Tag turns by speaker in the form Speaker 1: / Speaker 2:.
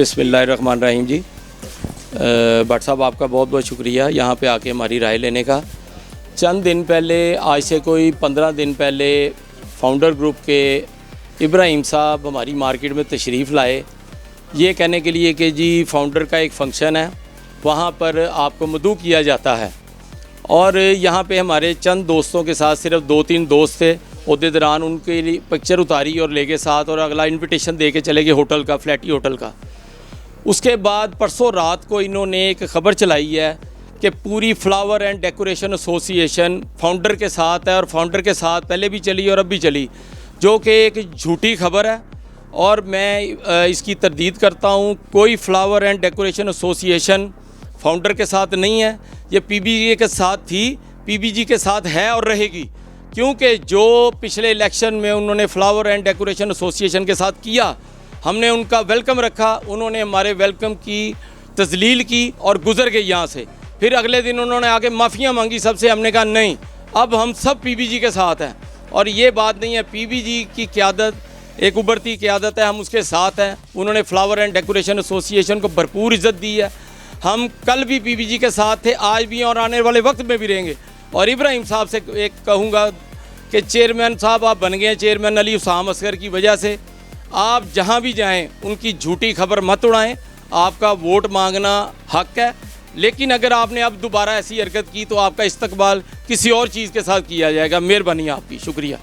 Speaker 1: बिस्मिल्लाहिर्रहमानिर्रहीम जी। भट्ट साहब आपका बहुत बहुत शुक्रिया यहाँ पे आके हमारी राय लेने का। चंद दिन पहले, आज से कोई 15 दिन पहले, फाउंडर ग्रुप के इब्राहिम साहब हमारी मार्केट में तशरीफ़ लाए, ये कहने के लिए कि जी फाउंडर का एक फ़ंक्शन है, वहाँ पर आपको मदऊ किया जाता है। और यहाँ पे हमारे चंद दोस्तों के साथ, सिर्फ 2-3 दोस्त थे, उस दौरान उनके लिए पिक्चर उतारी और लेके साथ, और अगला इनविटेशन दे के चले गए होटल का, फ्लैटी होटल का। उसके बाद परसों रात को इन्होंने एक ख़बर चलाई है कि पूरी flower and decoration association founder के साथ है, और फाउंडर के साथ पहले भी चली और अब भी चली, जो कि एक झूठी खबर है। और मैं इसकी तरदीद करता हूँ। कोई flower and decoration association founder के साथ नहीं है, ये पीबीजी के साथ थी, पीबीजी के साथ है और रहेगी। क्योंकि जो पिछले इलेक्शन में उन्होंने फ्लावर एंड डेकोरेशन एसोसिएशन के साथ किया, हमने उनका वेलकम रखा, उन्होंने हमारे वेलकम की तजलील की और गुजर गए यहाँ से। फिर अगले दिन उन्होंने आके माफ़ियाँ मांगी सबसे, हमने कहा नहीं, अब हम सब पीबीजी के साथ हैं। और ये बात नहीं है, पीबीजी की क़यादत एक उभरती क़यादत है, हम उसके साथ हैं। उन्होंने फ्लावर एंड डेकोरेशन एसोसिएशन को भरपूर इज़्ज़त दी है। हम कल भी पीबीजी के साथ थे, आज भी और आने वाले वक्त में भी रहेंगे। और इब्राहिम साहब से एक कहूँगा कि चेयरमैन साहब आप बन गए चेयरमैन अली उसाम असगर की वजह से। आप जहाँ भी जाएं उनकी झूठी खबर मत उड़ाएं। आपका वोट मांगना हक है, लेकिन अगर आपने अब दोबारा ऐसी हरकत की तो आपका इस्तकबाल किसी और चीज़ के साथ किया जाएगा। मेहरबानी आपकी, शुक्रिया।